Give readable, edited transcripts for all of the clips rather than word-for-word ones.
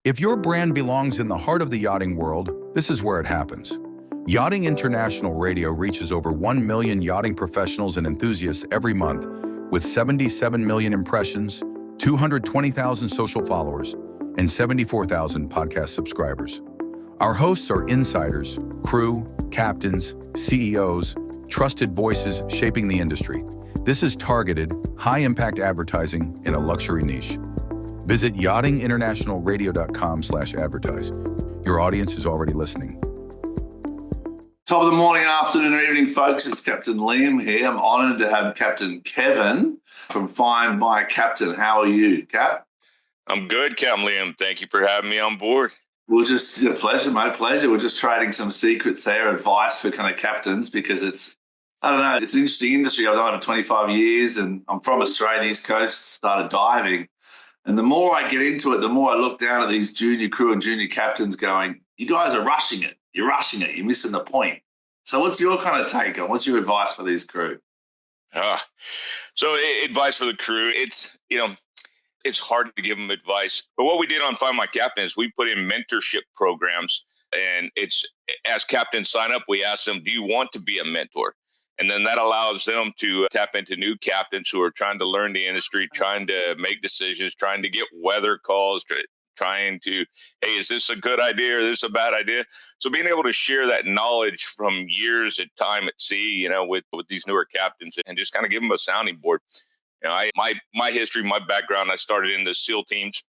If your brand belongs in the heart of the yachting world, this is where it happens. Yachting International Radio reaches over 1 million yachting professionals and enthusiasts every month, with 77 million impressions, 220,000 social followers, and 74,000 podcast subscribers. Our hosts are insiders, crew, captains, CEOs, trusted voices shaping the industry. This is targeted, high-impact advertising in a luxury niche. Visit yachtinginternationalradio.com/advertise. Your audience is already listening. Top of the morning, afternoon, or evening, folks. It's Captain Liam here. I'm honoured to have Captain Kevin from Find My Captain. How are you, Cap? I'm good, Captain Liam. Thank you for having me on board. Well, just a pleasure, my pleasure. We're just trading some secrets there, advice for kind of captains, because it's an interesting industry. I've done it for 25 years and I'm from Australia, East Coast, started diving. And the more I get into it, the more I look down at these junior crew and junior captains going, you guys are rushing it. You're rushing it. You're missing the point. So what's your kind of take on, what's your advice for these crew? So advice for the crew, it's hard to give them advice. But what we did on Find My Captain is we put in mentorship programs. And it's, as captains sign up, we ask them, do you want to be a mentor? And then that allows them to tap into new captains who are trying to learn the industry, trying to make decisions, trying to get weather calls, trying to, hey, is this a good idea or is this a bad idea? So being able to share that knowledge from years at time at sea, with these newer captains and just kind of give them a sounding board. My history, my background, I started in the SEAL teams.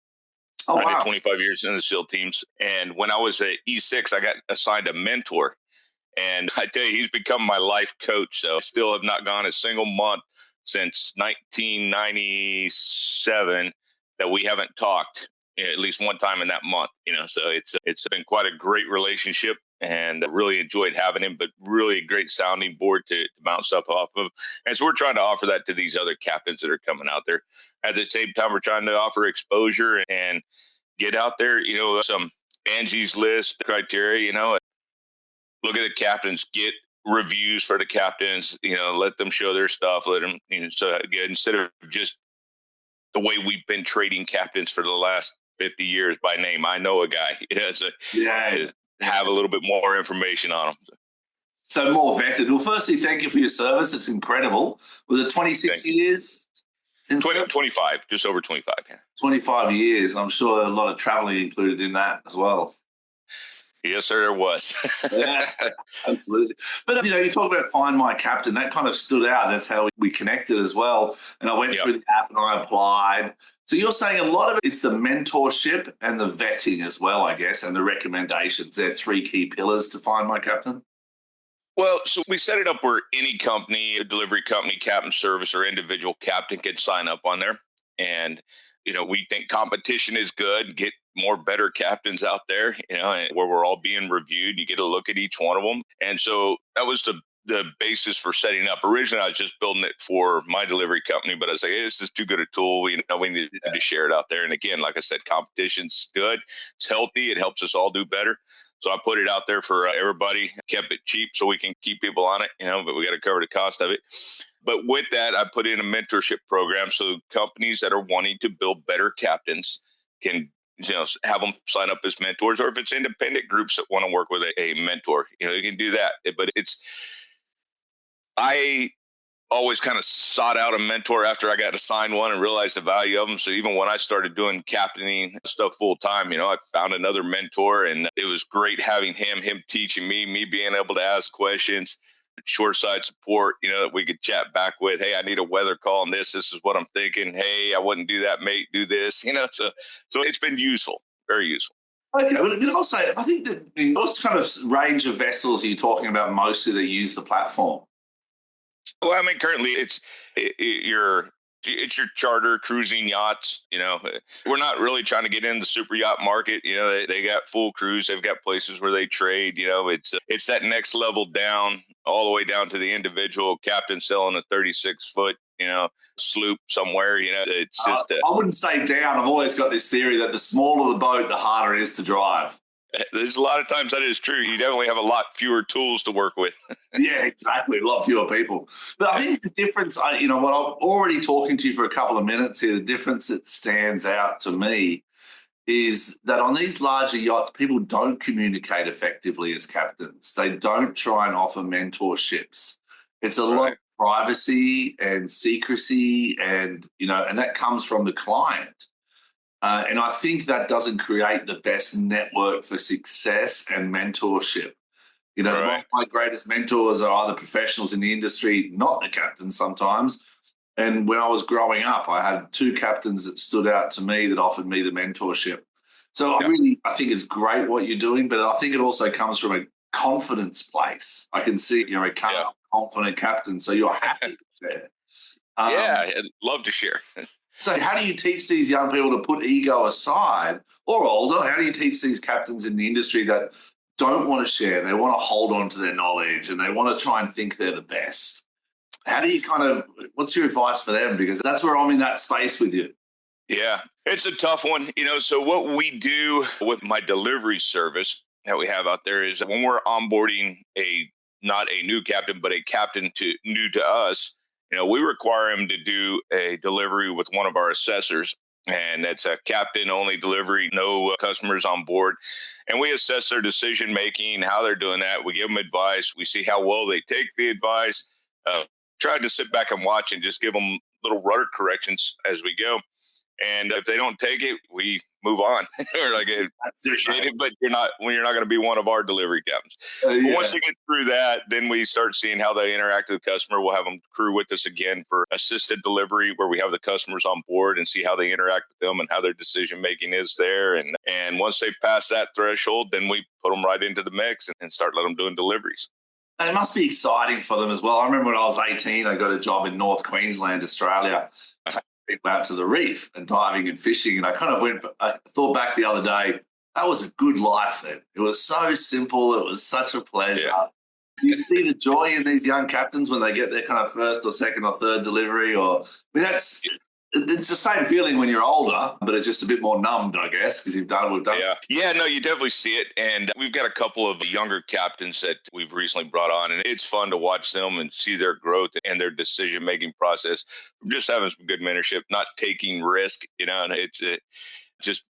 Oh, I wow. did 25 years in the SEAL teams. And when I was at E6, I got assigned a mentor. And I tell you, he's become my life coach. So I still have not gone a single month since 1997 that we haven't talked, at least one time in that month. So it's been quite a great relationship, and I really enjoyed having him, but really a great sounding board to bounce stuff off of. And so we're trying to offer that to these other captains that are coming out there. At the same time, we're trying to offer exposure and get out there, some Angie's List criteria, look at the captains, get reviews for the captains, let them show their stuff, let them, so again, instead of just the way we've been trading captains for the last 50 years by name, I know a guy, have a little bit more information on them. So more vetted. Well, firstly, thank you for your service. It's incredible. Was it 26 years? 25, just over 25. Yeah. 25 years. I'm sure a lot of traveling included in that as well. Yes, sir, there was. Yeah, absolutely. But, you talk about Find My Captain. That kind of stood out. That's how we connected as well. And I went through the app and I applied. So you're saying a lot of it's the mentorship and the vetting as well, I guess, and the recommendations. They're three key pillars to Find My Captain? Well, so we set it up where any company, a delivery company, captain service, or individual captain can sign up on there. And, we think competition is good. Get more better captains out there, where we're all being reviewed. You get a look at each one of them. And so that was the basis for setting up. Originally, I was just building it for my delivery company, but I was like, hey, this is too good a tool. We need to share it out there. And again, like I said, competition's good. It's healthy. It helps us all do better. So I put it out there for everybody, kept it cheap so we can keep people on it, but we got to cover the cost of it. But with that, I put in a mentorship program so companies that are wanting to build better captains can have them sign up as mentors, or if it's independent groups that want to work with a mentor, you can do that. But I always kind of sought out a mentor after I got assigned one and realized the value of them. So even when I started doing captaining stuff full time, I found another mentor, and it was great having him teaching me being able to ask questions, short side support, that we could chat back with. Hey, I need a weather call on this. This is what I'm thinking. Hey, I wouldn't do that, mate. Do this, so it's been useful, very useful. Okay, but also, I think that what kind of range of vessels are you talking about mostly that use the platform? Well, currently it's your charter cruising yachts. We're not really trying to get in the super yacht market. They got full cruise. They've got places where they trade. It's that next level down, all the way down to the individual captain selling a 36-foot, sloop somewhere. It's just. I wouldn't say down. I've always got this theory that the smaller the boat, the harder it is to drive. There's a lot of times that is true. You definitely have a lot fewer tools to work with. Yeah, exactly. A lot fewer people. But I think the difference, what I'm already talking to you for a couple of minutes here, the difference that stands out to me is that on these larger yachts, people don't communicate effectively as captains. They don't try and offer mentorships. It's a lot of privacy and secrecy, and and that comes from the client. And I think that doesn't create the best network for success and mentorship. My greatest mentors are either professionals in the industry, not the captains sometimes. And when I was growing up, I had two captains that stood out to me that offered me the mentorship. So I think it's great what you're doing, but I think it also comes from a confidence place. I can see you're a confident captain, so you're happy to share. I'd love to share. So how do you teach these young people to put ego aside, or older? How do you teach these captains in the industry that don't want to share? They want to hold on to their knowledge and they want to try and think they're the best. How do you what's your advice for them? Because that's where I'm in that space with you. Yeah, it's a tough one. So what we do with my delivery service that we have out there is when we're onboarding not a new captain, but a captain new to us, we require him to do a delivery with one of our assessors. And it's a captain only delivery, no customers on board. And we assess their decision making, how they're doing that. We give them advice. We see how well they take the advice. Try to sit back and watch and just give them little rudder corrections as we go. And if they don't take it, we move on. We're like, appreciate it, but you're not going to be one of our delivery captains. Once they get through that, then we start seeing how they interact with the customer. We'll have them crew with us again for assisted delivery, where we have the customers on board and see how they interact with them and how their decision making is there. And once they pass that threshold, then we put them right into the mix and start letting them doing deliveries. And it must be exciting for them as well. I remember when I was 18, I got a job in North Queensland, Australia, taking people out to the reef and diving and fishing. And I thought back the other day, that was a good life then. It was so simple. It was such a pleasure. Yeah. You see the joy in these young captains when they get their kind of first or second or third delivery, it's the same feeling when you're older, but it's just a bit more numbed, I guess, because we've done it. Yeah, no, you definitely see it. And we've got a couple of younger captains that we've recently brought on, and it's fun to watch them and see their growth and their decision-making process. Just having some good mentorship, not taking risk, and it's just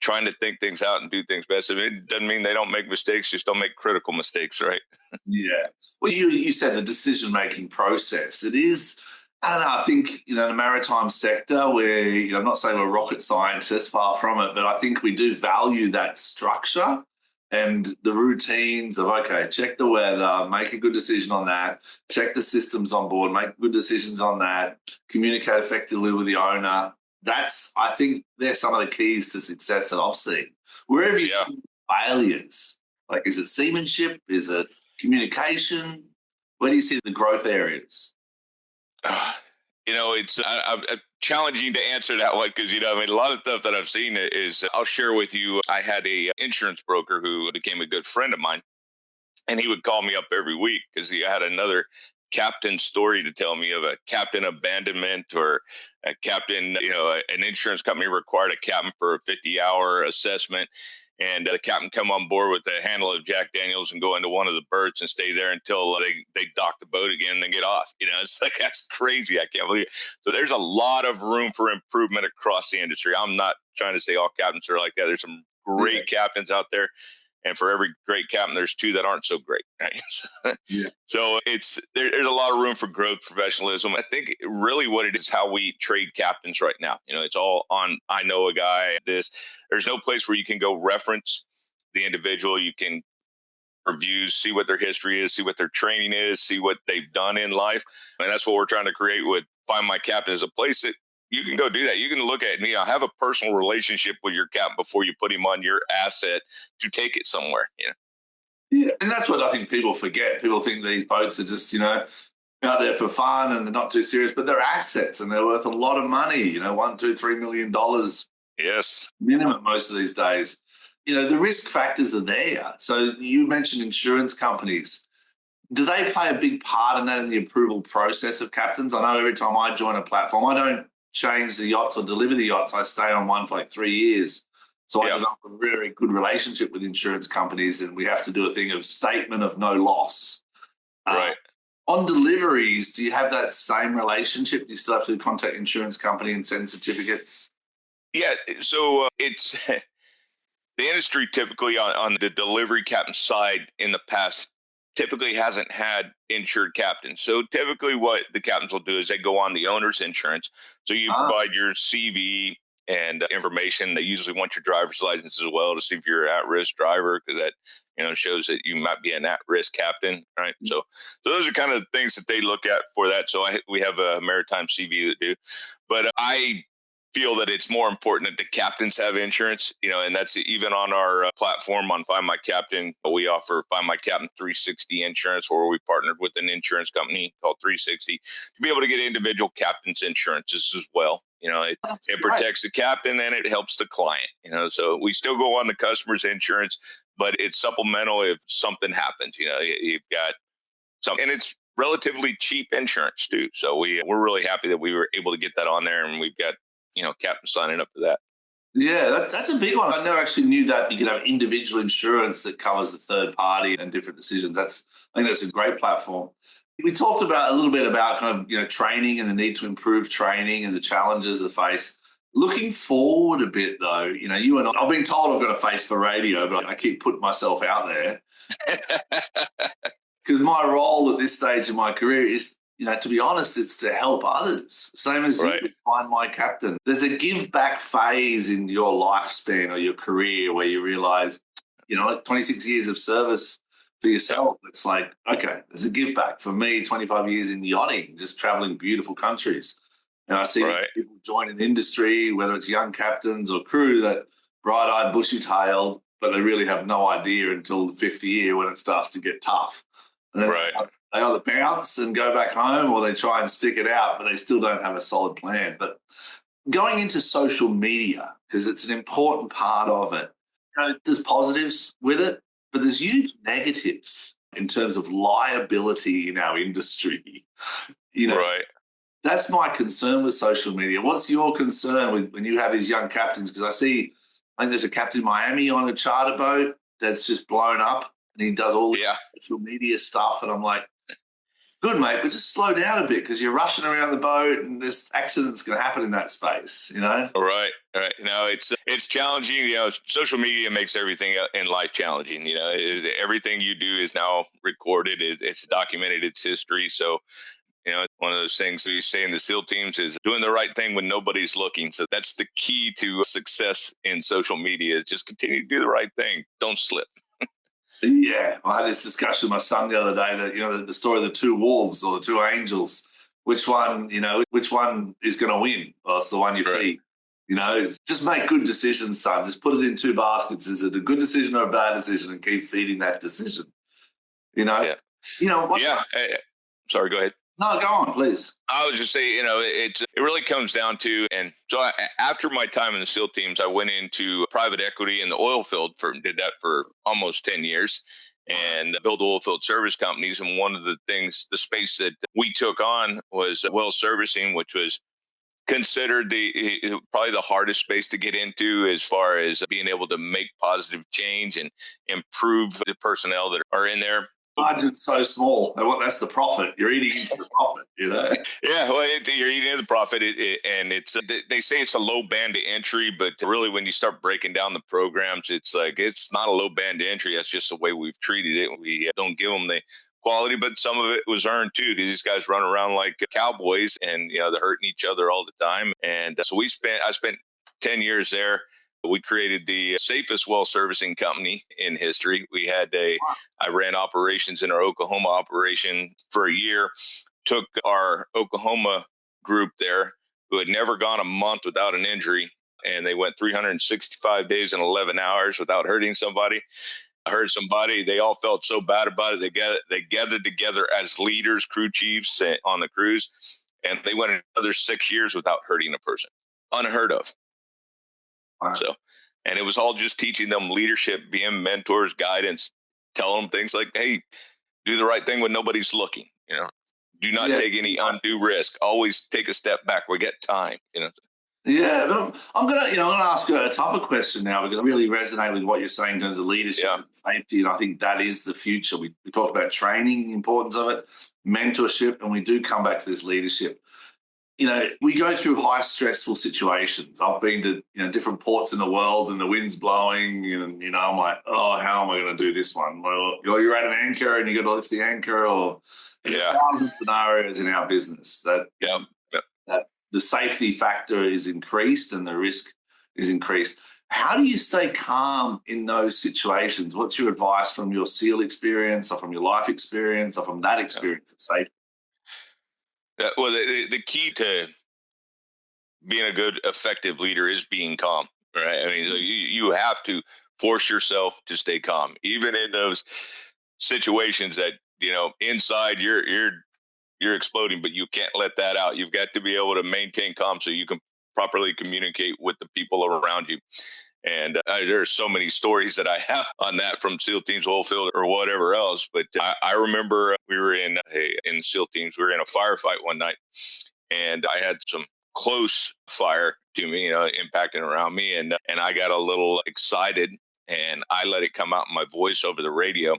trying to think things out and do things best. It doesn't mean they don't make mistakes, just don't make critical mistakes, right? Yeah. Well, you said the decision-making process. It is... I don't know. I think, the maritime sector where, I'm not saying we're rocket scientists, far from it, but I think we do value that structure and the routines of, check the weather, make a good decision on that, check the systems on board, make good decisions on that, communicate effectively with the owner. I think they're some of the keys to success that I've seen. Where have you seen failures? Like, is it seamanship? Is it communication? Where do you see the growth areas? It's I'm challenging to answer that one because, a lot of stuff that I've seen is, I'll share with you. I had a insurance broker who became a good friend of mine, and he would call me up every week because he had another captain story to tell me of a captain abandonment or a captain, an insurance company required a captain for a 50-hour assessment. And the captain come on board with a handle of Jack Daniels and go into one of the berths and stay there until they dock the boat again and then get off. It's like, that's crazy. I can't believe it. So there's a lot of room for improvement across the industry. I'm not trying to say all captains are like that. There's some great captains out there. And for every great captain, there's two that aren't so great. Right? So there's a lot of room for growth, professionalism. I think really what it is how we trade captains right now. It's all on, I know a guy, there's no place where you can go reference the individual. You can reviews, see what their history is, see what their training is, see what they've done in life. And that's what we're trying to create with Find My Captain, is a place that you can go do that. You can look at it and have a personal relationship with your captain before you put him on your asset to take it somewhere. Yeah, and that's what I think people forget. People think these boats are just, out there for fun and they're not too serious, but they're assets and they're worth a lot of money, $1, $2, $3 million. Yes. Minimum most of these days. The risk factors are there. So you mentioned insurance companies. Do they play a big part in that, in the approval process of captains? I know every time I join a platform, I don't change the yachts or deliver the yachts. I stay on one for like 3 years. So I develop a very good relationship with insurance companies, and we have to do a thing of statement of no loss. Right. On deliveries, do you have that same relationship? Do you still have to contact insurance company and send certificates? Yeah, so it's the industry typically on the delivery captain side in the past typically hasn't had insured captains. So typically what the captains will do is they go on the owner's insurance. So you provide your CV and information. They usually want your driver's license as well to see if you're an at-risk driver, because that shows that you might be an at-risk captain, right? So those are kind of the things that they look at for that. So we have a maritime CV that do, but I feel that it's more important that the captains have insurance, and that's even on our platform on Find My Captain. We offer Find My Captain 360 insurance, where we partnered with an insurance company called 360 to be able to get individual captains insurances as well. It protects the captain and it helps the client, so we still go on the customer's insurance, but it's supplemental if something happens. You've got some, and it's relatively cheap insurance too. So we're really happy that we were able to get that on there, and we've got captains signing up for that. Yeah, that's a big one. I never actually knew that you could have individual insurance that covers the third party and different decisions. I think that's a great platform. We talked a little bit about kind of training and the need to improve training and the challenges they face. Looking forward a bit though, you and I've been told I've got a face for radio, but I keep putting myself out there because my role at this stage in my career is, to be honest, it's to help others. Same as you Find My Captain. There's a give back phase in your lifespan or your career where you realize, 26 years of service for yourself. It's like, okay, there's a give back. For me, 25 years in yachting, just traveling beautiful countries. And I see people join an industry, whether it's young captains or crew, that bright-eyed, bushy-tailed, but they really have no idea until the fifth year when it starts to get tough. And then they either bounce and go back home, or they try and stick it out, but they still don't have a solid plan. But going into social media, because it's an important part of it, there's positives with it, but there's huge negatives in terms of liability in our industry. That's my concern with social media. What's your concern with when you have these young captains? Because I think there's a captain in Miami on a charter boat that's just blown up, and he does all the social media stuff, and I'm like, good, mate, but just slow down a bit because you're rushing around the boat and there's accidents going to happen in that space, Right. It's challenging. Social media makes everything in life challenging. Everything you do is now recorded. It's documented. It's history. So, one of those things we say in the SEAL teams is doing the right thing when nobody's looking. So that's the key to success in social media, is just continue to do the right thing. Don't slip. Yeah, I had this discussion with my son the other day that, the story of the two wolves or the two angels, which one is going to win? Well, it's the one you feed. Just make good decisions, son. Just put it in two baskets. Is it a good decision or a bad decision? And keep feeding that decision. Yeah. Sorry, go ahead. No, go on, please. I was just saying, it really comes down to, and so after my time in the SEAL teams, I went into private equity in the oil field did that for almost 10 years and built oil field service companies. And one of the things, the space that we took on was well servicing, which was considered probably the hardest space to get into as far as being able to make positive change and improve the personnel that are in there. Margin's so small. That's the profit. You're eating into the profit, Yeah, well, you're eating into the profit, and it's they say it's a low band to entry, but really when you start breaking down the programs, it's like it's not a low band to entry. That's just the way we've treated it. We don't give them the quality, but some of it was earned too, because these guys run around like cowboys, and they're hurting each other all the time. And so I spent 10 years there. We created the safest well servicing company in history. I ran operations in our Oklahoma operation for a year, took our Oklahoma group there who had never gone a month without an injury, and they went 365 days and 11 hours without hurting somebody. I heard somebody, they all felt so bad about it. They gathered together as leaders, crew chiefs on the cruise, and they went another 6 years without hurting a person. Unheard of. Wow. So, and it was all just teaching them leadership, being mentors, guidance, telling them things like, hey, do the right thing when nobody's looking, do not take any undue risk. Always take a step back. We got time, Yeah, but I'm gonna ask a tougher question now, because I really resonate with what you're saying in terms of leadership and safety, and I think that is the future. We talked about training, the importance of it, mentorship, and we do come back to this leadership. we go through high stressful situations. I've been to, different ports in the world and the wind's blowing and, I'm like, oh, how am I going to do this one? Well, you're at an anchor and you got to lift the anchor, or there's 1,000 scenarios in our business that the safety factor is increased and the risk is increased. How do you stay calm in those situations? What's your advice from your SEAL experience or from your life experience or from that experience of safety? Well, the key to being a good, effective leader is being calm, right? I mean, you have to force yourself to stay calm, even in those situations that, inside you're exploding, but you can't let that out. You've got to be able to maintain calm so you can properly communicate with the people around you. And there's so many stories that I have on that from SEAL Teams, Oilfield, or whatever else. But I remember we were in SEAL Teams. We were in a firefight one night, and I had some close fire to me, impacting around me, and I got a little excited, and I let it come out in my voice over the radio.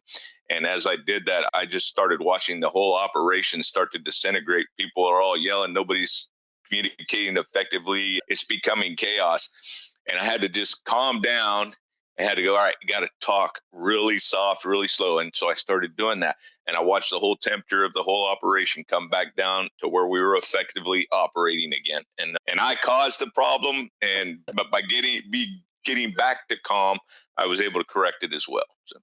And as I did that, I just started watching the whole operation start to disintegrate. People are all yelling. Nobody's communicating effectively. It's becoming chaos. And I had to just calm down. I had to go, all right, you got to talk really soft, really slow. And so I started doing that. And I watched the whole temperature of the whole operation come back down to where we were effectively operating again. And I caused the problem. But by getting back to calm, I was able to correct it as well. So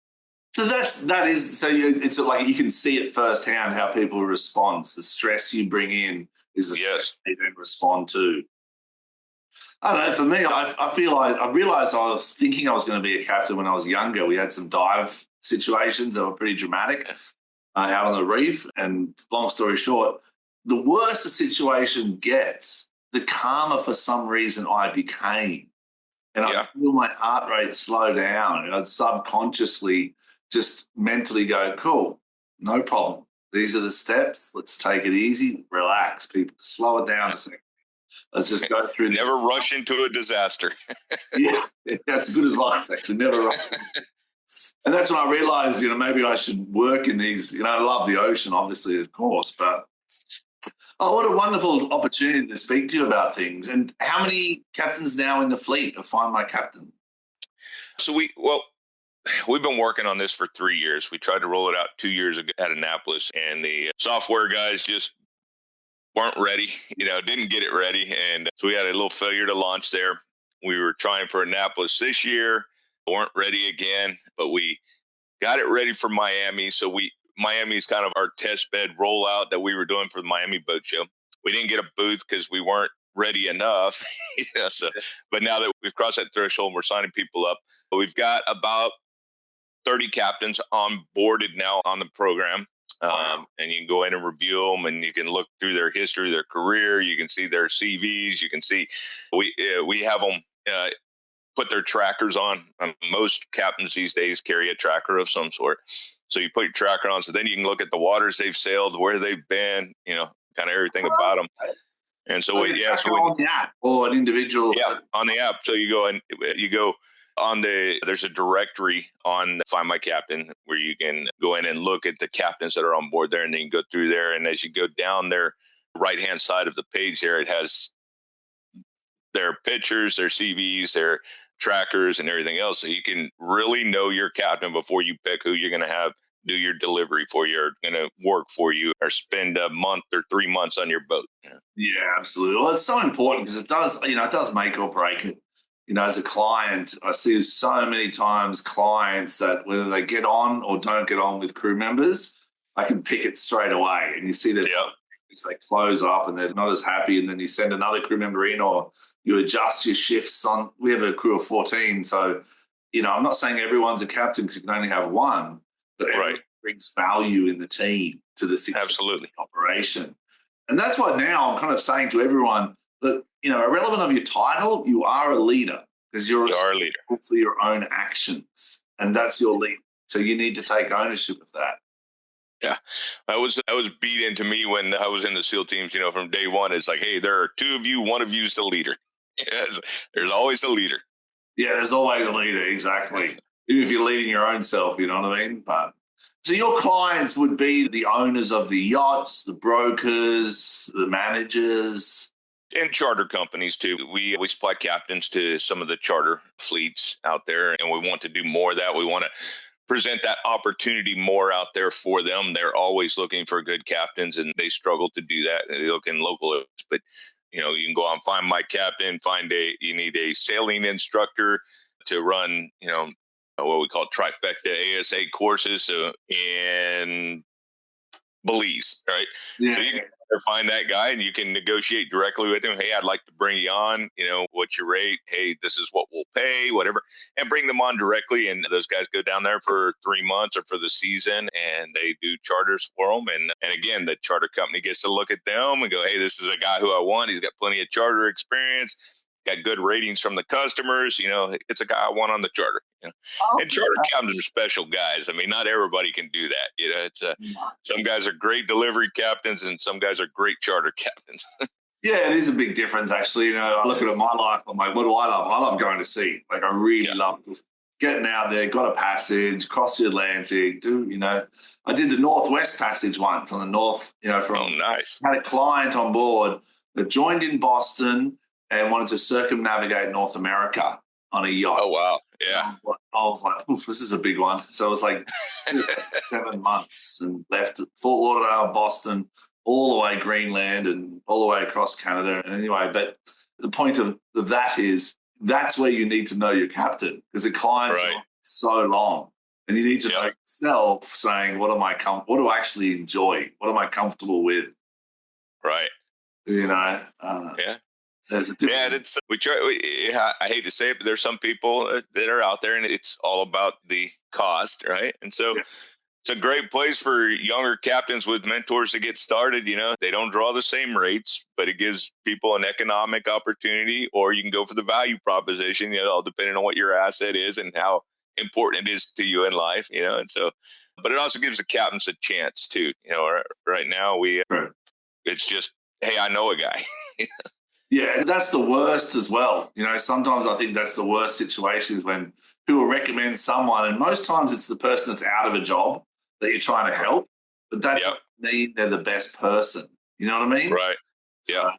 it's like you can see it firsthand how people respond. The stress you bring in is the stress they then respond to. I don't know. For me, I feel like I realized I was thinking I was going to be a captain when I was younger. We had some dive situations that were pretty dramatic out on the reef. And long story short, the worse the situation gets, the calmer for some reason I became. And I feel my heart rate slow down. And I'd subconsciously just mentally go, cool, no problem. These are the steps. Let's take it easy. Relax, people. Slow it down a second. Let's just go through this. Never rush into a disaster. That's good advice, actually. Never rush. And that's when I realized, maybe I should work in these, I love the ocean, obviously, of course, but what a wonderful opportunity to speak to you about things. And how many captains now in the fleet of Find My Captain? So we've been working on this for 3 years. We tried to roll it out 2 years ago at Annapolis, and the software guys just weren't ready, didn't get it ready. And so we had a little failure to launch there. We were trying for Annapolis this year, weren't ready again, but we got it ready for Miami. So Miami's kind of our test bed rollout that we were doing for the Miami Boat Show. We didn't get a booth because we weren't ready enough. But now that we've crossed that threshold, we're signing people up. We've got about 30 captains onboarded now on the program. And you can go in and review them, and you can look through their history, their career. You can see their CVs. You can see we have them put their trackers on. Most captains these days carry a tracker of some sort. So you put your tracker on, so then you can look at the waters they've sailed, where they've been, kind of everything about them. And so on the app or an individual. Yeah, on the app. So you go on there's a directory on Find My Captain where you can go in and look at the captains that are on board there, and then you can go through there. And as you go down their right-hand side of the page there, it has their pictures, their CVs, their trackers, and everything else. So you can really know your captain before you pick who you're going to have do your delivery for you, or going to work for you, or spend a month or 3 months on your boat. Yeah, absolutely. Well, it's so important because it does make or break it. As a client, I see so many times clients that whether they get on or don't get on with crew members, I can pick it straight away. And you see that they close up and they're not as happy, and then you send another crew member in, or you adjust your shifts on. We have a crew of 14, so I'm not saying everyone's a captain because you can only have one, but everyone brings value in the team to the success of the operation. And that's why now I'm kind of saying to everyone that, irrelevant of your title, you are a leader because you're a leader for your own actions, and that's your lead. So you need to take ownership of that. Yeah, that was beat into me when I was in the SEAL teams. From day one, it's like, hey, there are two of you. One of you is the leader. There's always a leader. Yeah, there's always a leader. Exactly. Even if you're leading your own self, you know what I mean. But so your clients would be the owners of the yachts, the brokers, the managers. And charter companies too. We supply captains to some of the charter fleets out there, and we want to do more of that. We want to present that opportunity more out there for them. They're always looking for good captains, and they struggle to do that. They look in local, but you can go out and find my captain. You need a sailing instructor to run, what we call trifecta ASA courses. So in Belize, right? Yeah. So you can find that guy and you can negotiate directly with him. Hey, I'd like to bring you on. What's your rate? Hey, this is what we'll pay, whatever, and bring them on directly. And those guys go down there for 3 months or for the season, and they do charters for them. And again, the charter company gets to look at them and go, hey, this is a guy who I want. He's got plenty of charter experience, got good ratings from the customers. It's a guy I want on the charter. And charter captains are special guys. I mean, not everybody can do that. It's some guys are great delivery captains, and some guys are great charter captains. Yeah, it is a big difference, actually. I look at my life. I'm like, what do I love? I love going to sea. Like, I really love just getting out there, got a passage, cross the Atlantic. I did the Northwest Passage once on the north. Nice. Had a client on board that joined in Boston and wanted to circumnavigate North America on a yacht. Oh, wow. Yeah. I was like, this is a big one. So it was like 7 months and left Fort Lauderdale, Boston, all the way Greenland and all the way across Canada. And anyway, but the point of that is that's where you need to know your captain, because the clients are so long. And you need to know yourself saying, what do I actually enjoy? What am I comfortable with? Right. There's a difference. It's we try. I hate to say it, but there's some people that are out there, and it's all about the cost, right? And so it's a great place for younger captains with mentors to get started. They don't draw the same rates, but it gives people an economic opportunity, or you can go for the value proposition. All depending on what your asset is and how important it is to you in life. And so, but it also gives the captains a chance too. Right now it's just, hey, I know a guy. Yeah, that's the worst as well. Sometimes I think that's the worst situations when people recommend someone, and most times it's the person that's out of a job that you're trying to help, but that doesn't mean they're the best person. You know what I mean? Right. So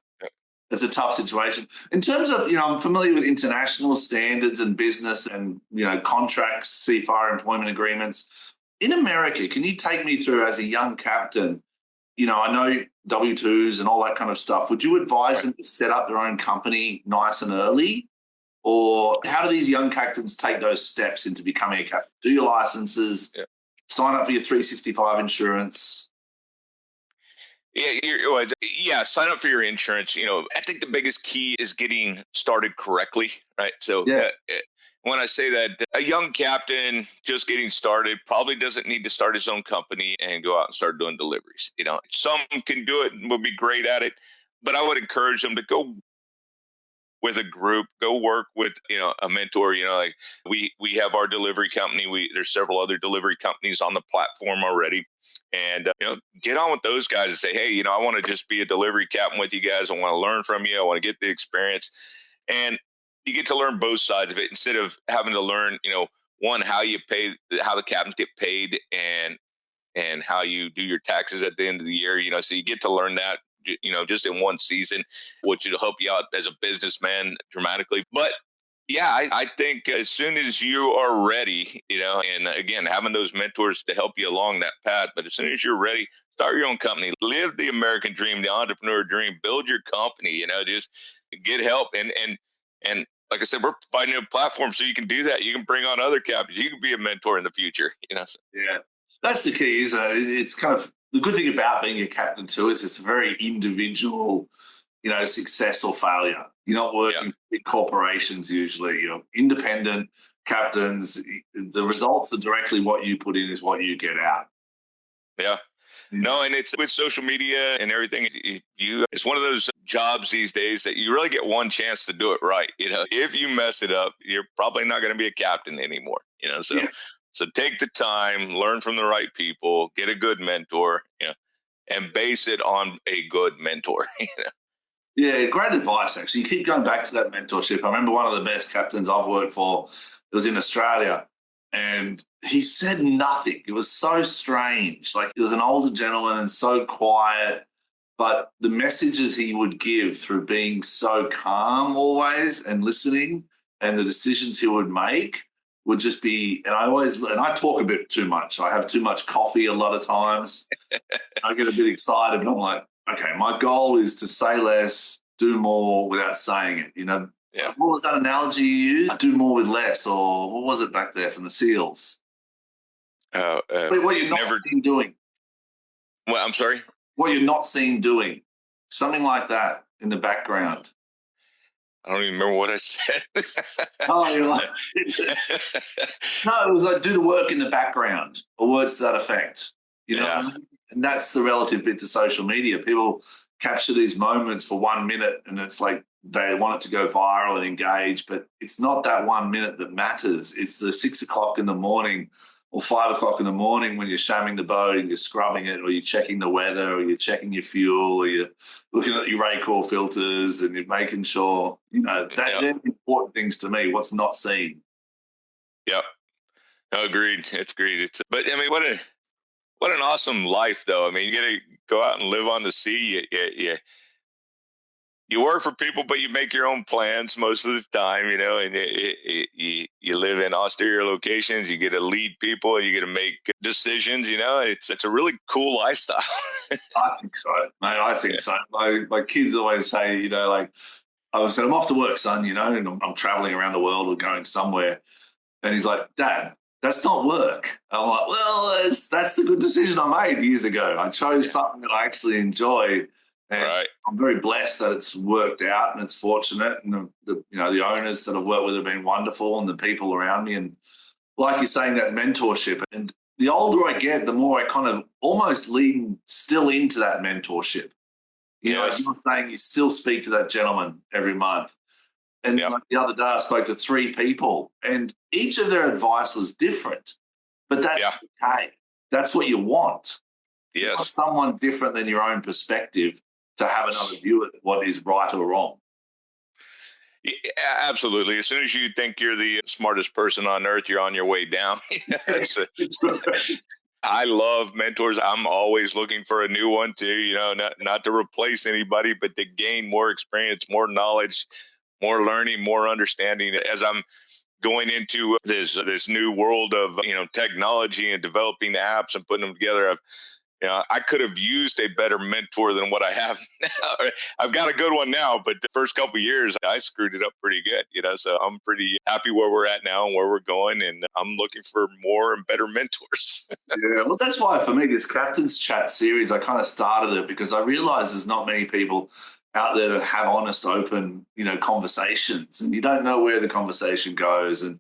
it's a tough situation. In terms of, I'm familiar with international standards and business and, contracts, seafarer employment agreements. In America, can you take me through as a young captain? I know W-2s and all that kind of stuff. Would you advise them to set up their own company nice and early? Or how do these young captains take those steps into becoming a captain? Do your licenses, sign up for your 365 insurance? Sign up for your insurance. I think the biggest key is getting started correctly, right? So when I say that, a young captain just getting started probably doesn't need to start his own company and go out and start doing deliveries. Some can do it and will be great at it, but I would encourage them to go with a group, go work with, a mentor. Like we have our delivery company. There's several other delivery companies on the platform already, and get on with those guys and say, hey, I want to just be a delivery captain with you guys. I want to learn from you. I want to get the experience, and you get to learn both sides of it instead of having to learn, one, how you pay, how the captains get paid, and how you do your taxes at the end of the year. So you get to learn that, just in one season, which will help you out as a businessman dramatically. But I think as soon as you are ready, and again, having those mentors to help you along that path, but as soon as you're ready, start your own company, live the American dream, the entrepreneur dream, build your company, just get help. And like I said, we're providing a platform so you can do that. You can bring on other captains. You can be a mentor in the future. So. Yeah, that's the key. It's kind of the good thing about being a captain too is it's a very individual, success or failure. You're not working with big corporations usually. You're independent captains. The results are directly what you put in is what you get out. Yeah. No, and it's with social media and everything. It's one of those jobs these days that you really get one chance to do it right. If you mess it up, you're probably not going to be a captain anymore. So take the time, learn from the right people, get a good mentor, and base it on a good mentor. Yeah, great advice. Actually, you keep going back to that mentorship. I remember one of the best captains I've worked for. It was in Australia. And he said nothing. It was so strange. Like, he was an older gentleman and so quiet. but the messages he would give through being so calm always and listening, and the decisions he would make would just be, and I talk a bit too much. I have too much coffee a lot of times. I get a bit excited, but I'm like, okay, my goal is to say less, do more without saying it. Yeah. What was that analogy you used? Do more with less, or what was it back there from the SEALs? What you're not seen doing. Well, I'm sorry? What you're not seen doing. Something like that in the background. I don't even remember what I said. Oh, you're like, no, it was like do the work in the background, or words to that effect. You know what I mean? And that's the relative bit to social media. People capture these moments for 1 minute, and it's like they want it to go viral and engage, but it's not that 1 minute that matters. It's the 6 o'clock in the morning or 5 o'clock in the morning when you're shamming the boat and you're scrubbing it, or you're checking the weather, or you're checking your fuel, or you're looking at your Raycor filters, and you're making sure, they're the important things to me, what's not seen. Yep. No, agreed. It's great. But I mean, what an awesome life, though. I mean, you get to go out and live on the sea. You work for people, but you make your own plans most of the time, and you live in austere locations. You get to lead people. You get to make decisions. It's a really cool lifestyle. I think so, mate. I think so. My kids always say, like, I said, I'm off to work, son, and I'm traveling around the world or going somewhere. And he's like, Dad, that's not work. I'm like, well, that's the good decision I made years ago. I chose something that I actually enjoy. And I'm very blessed that it's worked out, and it's fortunate. And the owners that I've worked with have been wonderful, and the people around me. And like you're saying, that mentorship. And the older I get, the more I kind of almost lean still into that mentorship. You're saying you still speak to that gentleman every month. And like the other day, I spoke to 3 people, and each of their advice was different. But that's okay. That's what you want. Yes. You want someone different than your own perspective to have another view at what is right or wrong. Yeah, absolutely. As soon as you think you're the smartest person on earth, you're on your way down. I love mentors. I'm always looking for a new one too, not to replace anybody, but to gain more experience, more knowledge, more learning, more understanding. As I'm going into this new world of technology and developing apps and putting them together, I could have used a better mentor than what I have now. I've got a good one now, but the first couple of years, I screwed it up pretty good, so I'm pretty happy where we're at now and where we're going, and I'm looking for more and better mentors. Yeah, well, that's why for me, this Captain's Chat series, I kind of started it because I realized there's not many people out there that have honest, open, conversations, and you don't know where the conversation goes. And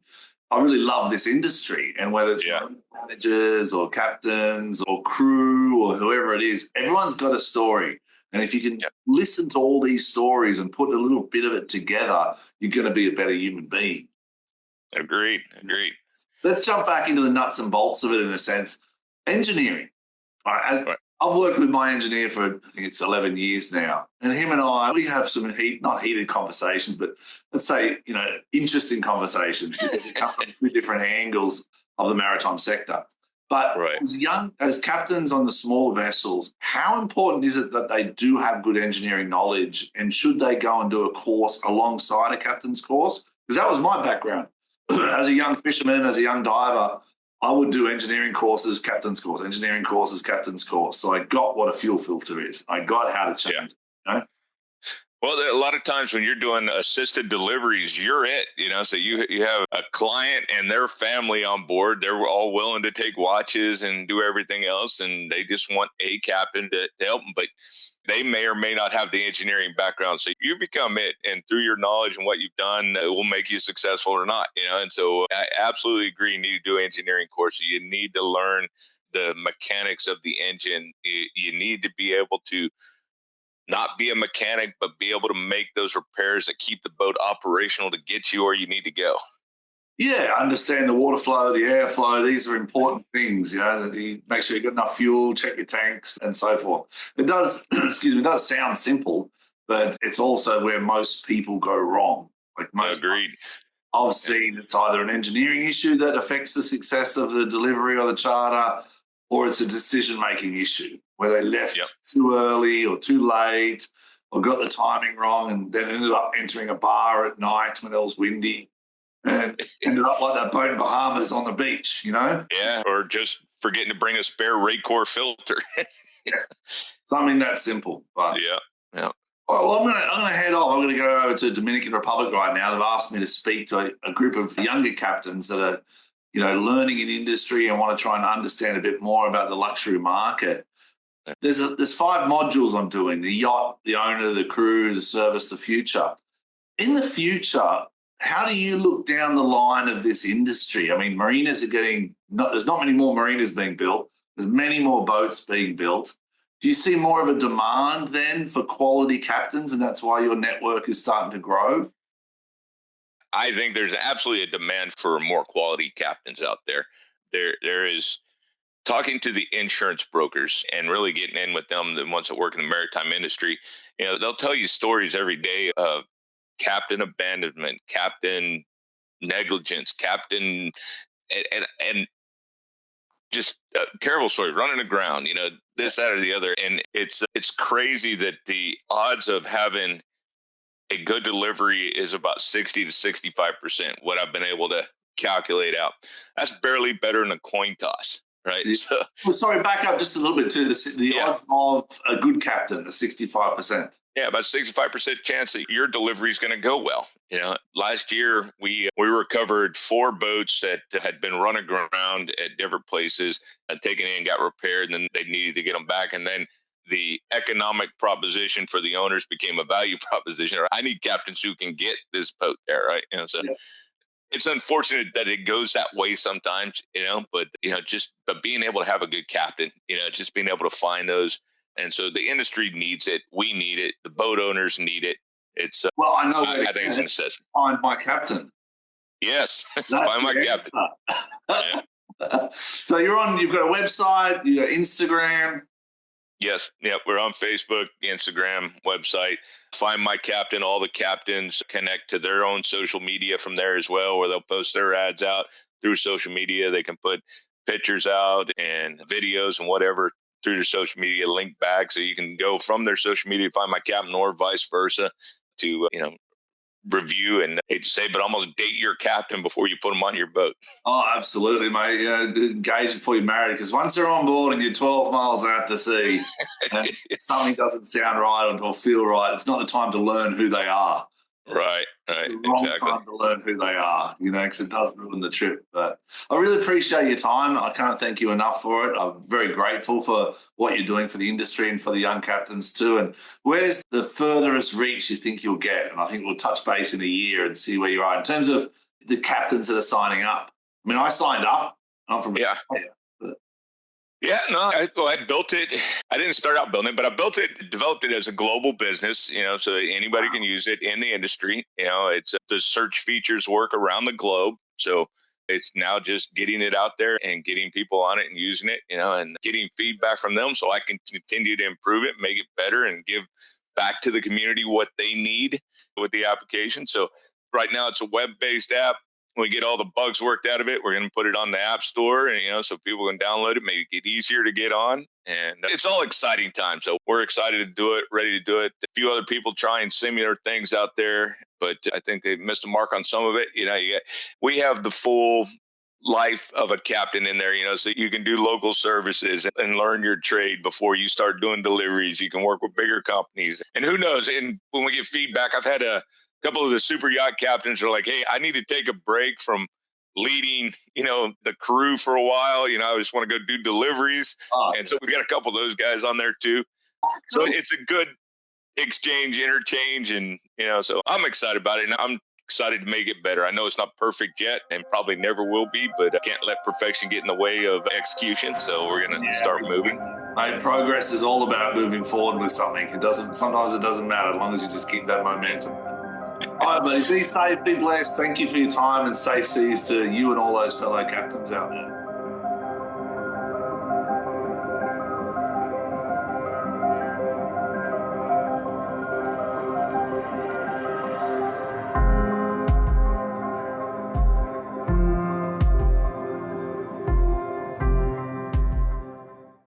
I really love this industry, and whether it's managers or captains or crew or whoever it is, everyone's got a story. And if you can listen to all these stories and put a little bit of it together, you're going to be a better human being. Agreed. Let's jump back into the nuts and bolts of it in a sense. Engineering. I've worked with my engineer for, I think it's 11 years now. And him and I, we have some not heated conversations, but let's say, interesting conversations because we come from 2 different angles of the maritime sector. But as captains on the smaller vessels, how important is it that they do have good engineering knowledge, and should they go and do a course alongside a captain's course? Because that was my background. As a young fisherman, as a young diver, I would do engineering courses, captain's course, engineering courses, captain's course. So I got what a fuel filter is. I got how to change it, Well, a lot of times when you're doing assisted deliveries, you're it, so you have a client and their family on board. They're all willing to take watches and do everything else, and they just want a captain to help them. But they may or may not have the engineering background. So you become it, and through your knowledge and what you've done, it will make you successful or not, And so I absolutely agree. You need to do engineering courses. You need to learn the mechanics of the engine. You need to be able to not be a mechanic, but be able to make those repairs that keep the boat operational to get you where you need to go. Yeah, understand the water flow, the airflow. These are important things, that you make sure you've got enough fuel, check your tanks, and so forth. It does, it does sound simple, but it's also where most people go wrong. Like most Agreed. I've seen it's either an engineering issue that affects the success of the delivery or the charter, or it's a decision-making issue where they left too early or too late or got the timing wrong and then ended up entering a bar at night when it was windy and ended up like that boat in Bahamas on the beach, you know? Yeah, or just forgetting to bring a spare Raycor filter. Something that simple. But, yeah. All right, well, I'm gonna head off. I'm gonna go over to Dominican Republic right now. They've asked me to speak to a group of younger captains that are, learning in industry and want to try and understand a bit more about the luxury market. There's 5 modules I'm doing: the yacht, the owner, the crew, the service, the future. In the future, how do you look down the line of this industry? I mean, marinas are there's not many more marinas being built. There's many more boats being built. Do you see more of a demand then for quality captains, and that's why your network is starting to grow? I think there's absolutely a demand for more quality captains out there. There is talking to the insurance brokers and really getting in with them, the ones that work in the maritime industry. They'll tell you stories every day of captain abandonment, captain negligence, captain and just a terrible story, running aground, this, that, or the other. And it's crazy that the odds of having a good delivery is about 60 to 65%, what I've been able to calculate out. That's barely better than a coin toss, right? Yeah. So, well, sorry, back up just a little bit too. The odds of a good captain are 65%. Yeah, about 65% chance that your delivery is going to go well. Last year we recovered 4 boats that had been run aground at different places, taken in, got repaired, and then they needed to get them back. And then the economic proposition for the owners became a value proposition. I need captains who can get this boat there, right? It's unfortunate that it goes that way sometimes, but being able to have a good captain, just being able to find those. And so the industry needs it. We need it. The boat owners need it. It's well, I know. I think it's a necessity. Find my captain. Yes, find my captain. Yeah. So you've got a website, you got Instagram. Yes. Yeah. We're on Facebook, Instagram, website. Find my captain. All the captains connect to their own social media from there as well, where they'll post their ads out through social media. They can put pictures out and videos and whatever through their social media, link back. So you can go from their social media to find my captain or vice versa to, review and hate to say, but almost date your captain before you put them on your boat. Oh, absolutely, mate. Engage before you're married, because once they're on board and you're 12 miles out to sea and something doesn't sound right or feel right, it's not the time to learn who they are. Right. It's the wrong time to learn who they are, because it does ruin the trip. But I really appreciate your time. I can't thank you enough for it. I'm very grateful for what you're doing for the industry and for the young captains too. And where's the furthest reach you think you'll get? And I think we'll touch base in a year and see where you are in terms of the captains that are signing up. I mean, I signed up. I'm from Australia. Yeah, no, I built it. I didn't start out building it, but I developed it as a global business, so anybody can use it in the industry. It's the search features work around the globe. So it's now just getting it out there and getting people on it and using it, and getting feedback from them so I can continue to improve it, make it better, and give back to the community what they need with the application. So right now it's a web-based app. When we get all the bugs worked out of it, we're going to put it on the App Store, and so people can download it, make it easier to get on. And it's all exciting time. So we're excited to do it, ready to do it. A few other people trying similar things out there, but I think they missed the mark on some of it. We have the full life of a captain in there, so you can do local services and learn your trade before you start doing deliveries. You can work with bigger companies, and who knows? And when we get feedback, I've had a couple of the super yacht captains are like, hey, I need to take a break from leading, the crew for a while. I just want to go do deliveries. So we got a couple of those guys on there too. So it's a good exchange, interchange. And, so I'm excited about it. And I'm excited to make it better. I know it's not perfect yet and probably never will be, but I can't let perfection get in the way of execution. So we're going to start moving. Mate, progress is all about moving forward with something. Sometimes it doesn't matter as long as you just keep that momentum. All right, buddy. Be safe, be blessed. Thank you for your time, and safe seas to you and all those fellow captains out there.